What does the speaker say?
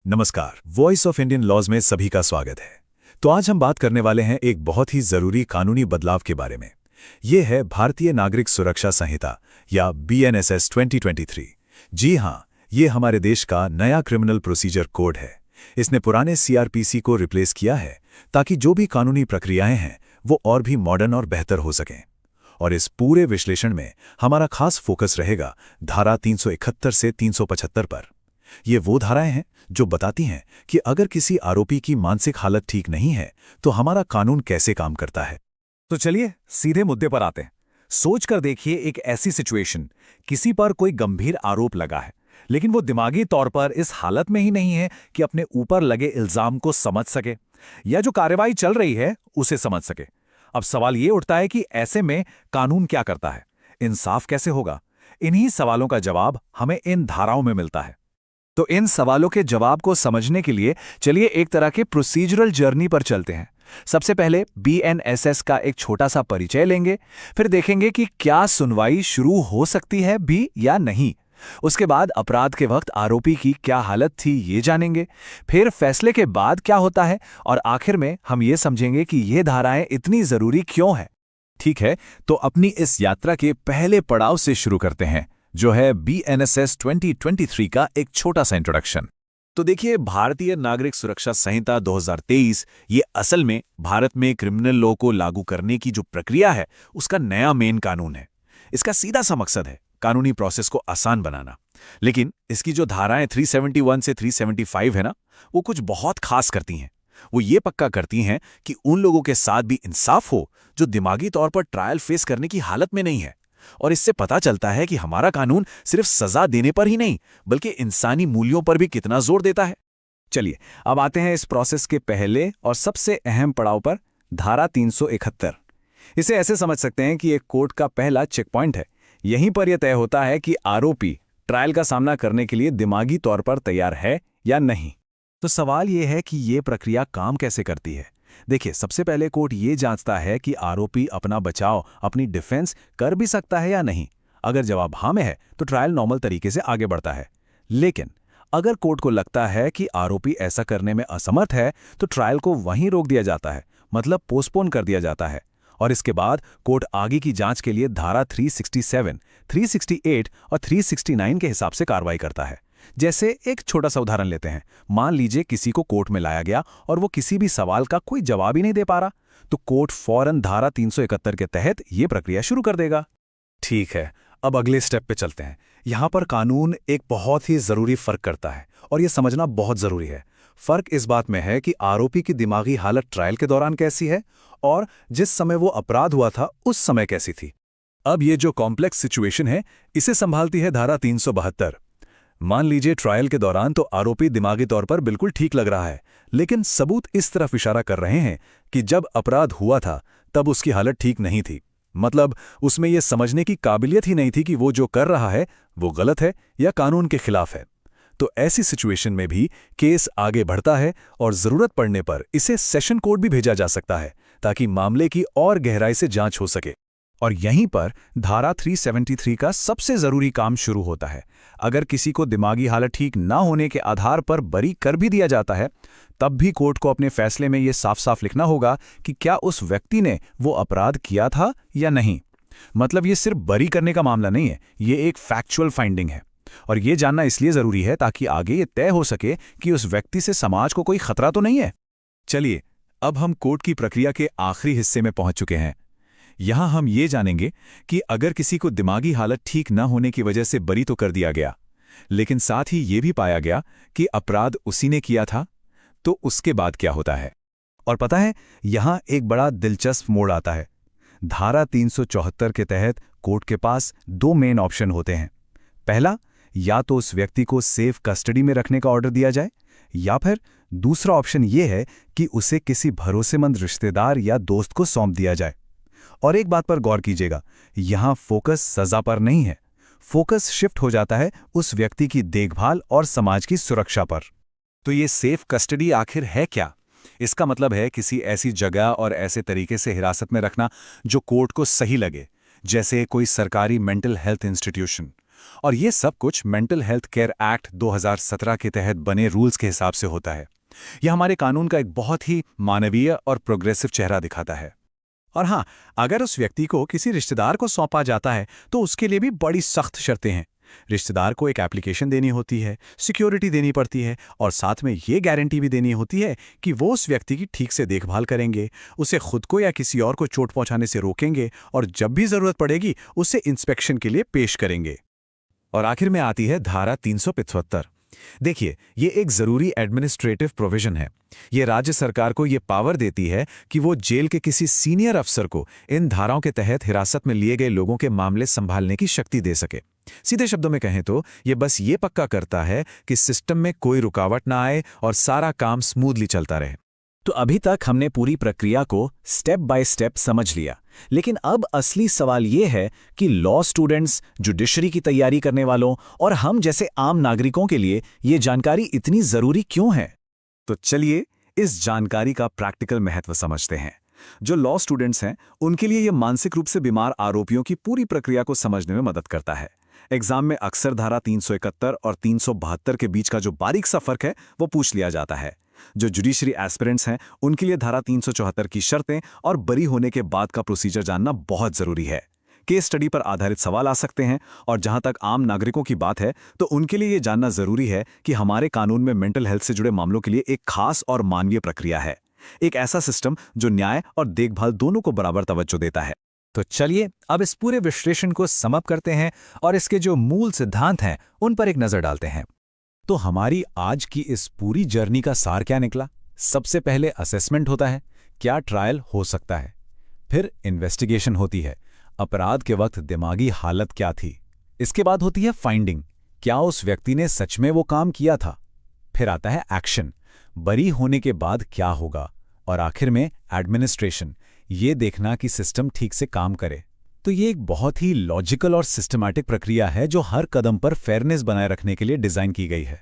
नमस्कार, voice of Indian laws में सभी का स्वागत है। तो आज हम बात करने वाले हैं एक बहुत ही जरूरी कानूनी बदलाव के बारे में। ये है भारतीय नागरिक सुरक्षा संहिता या BNSS 2023। जी हाँ, ये हमारे देश का नया क्रिमिनल प्रोसीजर कोड है। इसने पुराने CRPC को रिप्लेस किया है ताकि जो भी कानूनी प्रक्रियाएं हैं वो और भी मॉडर्न और बेहतर हो सकें। और इस पूरे विश्लेषण में हमारा खास फोकस रहेगा धारा 371 से 375 पर। ये वो धाराएं हैं जो बताती हैं कि अगर किसी आरोपी की मानसिक हालत ठीक नहीं है तो हमारा कानून कैसे काम करता है। तो चलिए सीधे मुद्दे पर आते हैं। सोच कर देखिए एक ऐसी सिचुएशन, किसी पर कोई गंभीर आरोप लगा है, लेकिन वो दिमागी तौर पर इस हालत में ही नहीं है कि अपने ऊपर लगे इल्जाम को समझ सके या जो कार्रवाई चल रही है उसे समझ सके। अब सवाल ये उठता है कि ऐसे में कानून क्या करता है, इंसाफ कैसे होगा? इन्हीं सवालों का जवाब हमें इन धाराओं में मिलता है। तो इन सवालों के जवाब को समझने के लिए चलिए एक तरह के प्रोसीजरल जर्नी पर चलते हैं। सबसे पहले BNSS का एक छोटा सा परिचय लेंगे, फिर देखेंगे कि क्या सुनवाई शुरू हो सकती है भी या नहीं। उसके बाद अपराध के वक्त आरोपी की क्या हालत थी ये जानेंगे, फिर फैसले के बाद क्या होता है, और आखिर में हम ये समझेंगे कि ये धाराएं इतनी जरूरी क्यों है। ठीक है, तो अपनी इस यात्रा के पहले पड़ाव से शुरू करते हैं, जो है BNSS 2023 का एक छोटा सा इंट्रोडक्शन। तो देखिए, भारतीय नागरिक सुरक्षा संहिता 2023 ये असल में भारत में क्रिमिनल लॉ को लागू करने की जो प्रक्रिया है उसका नया मेन कानून है। इसका सीधा सा मकसद है कानूनी प्रोसेस को आसान बनाना। लेकिन इसकी जो धाराएं 371 से 375 है ना, वो कुछ बहुत खास करती हैं। वो ये पक्का करती हैं कि उन लोगों के साथ भी इंसाफ हो जो दिमागी तौर पर ट्रायल फेस करने की हालत में नहीं है। और इससे पता चलता है कि हमारा कानून सिर्फ सजा देने पर ही नहीं बल्कि इंसानी मूल्यों पर भी कितना जोर देता है। चलिए अब आते हैं इस प्रोसेस के पहले और सबसे अहम पड़ाव पर, धारा 371। इसे ऐसे समझ सकते हैं कि एक कोर्ट का पहला चेक पॉइंट है। यहीं पर यह तय होता है कि आरोपी ट्रायल का सामना करने के लिए दिमागी तौर पर तैयार है या नहीं। तो सवाल यह है कि यह प्रक्रिया काम कैसे करती है। देखिए, सबसे पहले कोर्ट ये जांचता है कि आरोपी अपना बचाव, अपनी डिफेंस कर भी सकता है या नहीं। अगर जवाब हाँ में है तो ट्रायल नॉर्मल तरीके से आगे बढ़ता है। लेकिन अगर कोर्ट को लगता है कि आरोपी ऐसा करने में असमर्थ है तो ट्रायल को वहीं रोक दिया जाता है, मतलब पोस्टपोन कर दिया जाता है। और इसके बाद कोर्ट आगे की जांच के लिए धारा 367, 368 और 369 के हिसाब से कार्रवाई करता है। जैसे एक छोटा सा उदाहरण लेते हैं। मान लीजिए किसी को कोर्ट में लाया गया और वो किसी भी सवाल का कोई जवाब ही नहीं दे पा रहा, तो कोर्ट फौरन धारा 371 के तहत ये प्रक्रिया शुरू कर देगा। ठीक है, अब अगले स्टेप पे चलते हैं। यहाँ पर कानून एक बहुत ही जरूरी फर्क करता है और ये समझना बहुत जरूरी है। फर्क इस बात में है कि आरोपी की दिमागी हालत ट्रायल के दौरान कैसी है और जिस समय वो अपराध हुआ था उस समय कैसी थी। अब ये जो कॉम्प्लेक्स सिचुएशन है इसे संभालती है धारा 372। मान लीजिए ट्रायल के दौरान तो आरोपी दिमागी तौर पर बिल्कुल ठीक लग रहा है, लेकिन सबूत इस तरफ इशारा कर रहे हैं कि जब अपराध हुआ था तब उसकी हालत ठीक नहीं थी। मतलब उसमें यह समझने की काबिलियत ही नहीं थी कि वो जो कर रहा है वो गलत है या कानून के खिलाफ है। तो ऐसी सिचुएशन में भी केस आगे बढ़ता है और जरूरत पड़ने पर इसे सेशन कोर्ट भी भेजा जा सकता है ताकि मामले की और गहराई से जांच हो सके। और यहीं पर धारा 373 का सबसे जरूरी काम शुरू होता है। अगर किसी को दिमागी हालत ठीक ना होने के आधार पर बरी कर भी दिया जाता है, तब भी कोर्ट को अपने फैसले में यह साफ साफ लिखना होगा कि क्या उस व्यक्ति ने वो अपराध किया था या नहीं। मतलब ये सिर्फ बरी करने का मामला नहीं है, ये एक फैक्चुअल फाइंडिंग है। और ये जानना इसलिए जरूरी है ताकि आगे ये तय हो सके कि उस व्यक्ति से समाज को कोई खतरा तो नहीं है। चलिए, अब हम कोर्ट की प्रक्रिया के आखिरी हिस्से में पहुंच चुके हैं। यहां हम ये जानेंगे कि अगर किसी को दिमागी हालत ठीक न होने की वजह से बरी तो कर दिया गया, लेकिन साथ ही ये भी पाया गया कि अपराध उसी ने किया था, तो उसके बाद क्या होता है। और पता है, यहां एक बड़ा दिलचस्प मोड़ आता है। धारा 374 के तहत कोर्ट के पास दो मेन ऑप्शन होते हैं। पहला, या तो उस व्यक्ति को सेफ कस्टडी में रखने का ऑर्डर दिया जाए, या फिर दूसरा ऑप्शन यह है कि उसे किसी भरोसेमंद रिश्तेदार या दोस्त को सौंप दिया जाए। और एक बात पर गौर कीजिएगा, यहां फोकस सजा पर नहीं है, फोकस शिफ्ट हो जाता है उस व्यक्ति की देखभाल और समाज की सुरक्षा पर। तो ये सेफ कस्टडी आखिर है क्या? इसका मतलब है किसी ऐसी जगह और ऐसे तरीके से हिरासत में रखना जो कोर्ट को सही लगे, जैसे कोई सरकारी मेंटल हेल्थ इंस्टीट्यूशन, और ये सब कुछ मेंटल हेल्थ केयर एक्ट 2017 के तहत बने रूल्स के हिसाब से होता है। यह हमारे कानून का एक बहुत ही मानवीय और प्रोग्रेसिव चेहरा दिखाता है। और हाँ, अगर उस व्यक्ति को किसी रिश्तेदार को सौंपा जाता है तो उसके लिए भी बड़ी सख्त शर्तें हैं। रिश्तेदार को एक एप्लीकेशन देनी होती है, सिक्योरिटी देनी पड़ती है और साथ में ये गारंटी भी देनी होती है कि वो उस व्यक्ति की ठीक से देखभाल करेंगे, उसे खुद को या किसी और को चोट पहुंचाने से रोकेंगे और जब भी जरूरत पड़ेगी उसे इंस्पेक्शन के लिए पेश करेंगे। और आखिर में आती है धारा 375। देखिए, ये एक जरूरी एडमिनिस्ट्रेटिव प्रोविजन है। ये राज्य सरकार को ये पावर देती है कि वो जेल के किसी सीनियर अफसर को इन धाराओं के तहत हिरासत में लिए गए लोगों के मामले संभालने की शक्ति दे सके। सीधे शब्दों में कहें तो ये बस ये पक्का करता है कि सिस्टम में कोई रुकावट ना आए और सारा काम स्मूथली चलता रहे। तो अभी तक हमने पूरी प्रक्रिया को स्टेप बाय स्टेप समझ लिया, लेकिन अब असली सवाल ये है कि लॉ स्टूडेंट्स, जुडिशरी की तैयारी करने वालों और हम जैसे आम नागरिकों के लिए ये जानकारी इतनी जरूरी क्यों है? तो चलिए इस जानकारी का प्रैक्टिकल महत्व समझते हैं। जो लॉ स्टूडेंट्स हैं, उनके लिए ये मानसिक रूप से बीमार आरोपियों की पूरी प्रक्रिया को समझने में मदद करता है। एग्जाम में अक्सर धारा 371 और 372 के बीच का जो बारीक सा फर्क है वो पूछ लिया जाता है। जो जुडिशरी एस्पिरेंट्स हैं, उनके लिए धारा 374 की शर्तें और बरी होने के बाद का प्रोसीजर जानना बहुत जरूरी है। केस स्टडी पर आधारित सवाल आ सकते हैं और जहां तक आम नागरिकों की बात है तो उनके लिए ये जानना जरूरी है कि हमारे कानून में मेंटल हेल्थ से जुड़े मामलों के लिए एक खास और मानवीय प्रक्रिया है, एक ऐसा सिस्टम जो न्याय और देखभाल दोनों को बराबर तवज्जो देता है। तो चलिए अब इस पूरे विश्लेषण को समअप करते हैं और इसके जो मूल सिद्धांत हैं उन पर एक नजर डालते हैं। तो हमारी आज की इस पूरी जर्नी का सार क्या निकला? सबसे पहले असेसमेंट होता है, क्या ट्रायल हो सकता है। फिर इन्वेस्टिगेशन होती है, अपराध के वक्त दिमागी हालत क्या थी। इसके बाद होती है फाइंडिंग, क्या उस व्यक्ति ने सच में वो काम किया था। फिर आता है एक्शन, बरी होने के बाद क्या होगा। और आखिर में एडमिनिस्ट्रेशन, ये देखना कि सिस्टम ठीक से काम करे। तो ये एक बहुत ही लॉजिकल और सिस्टमैटिक प्रक्रिया है जो हर कदम पर फेयरनेस बनाए रखने के लिए डिजाइन की गई है।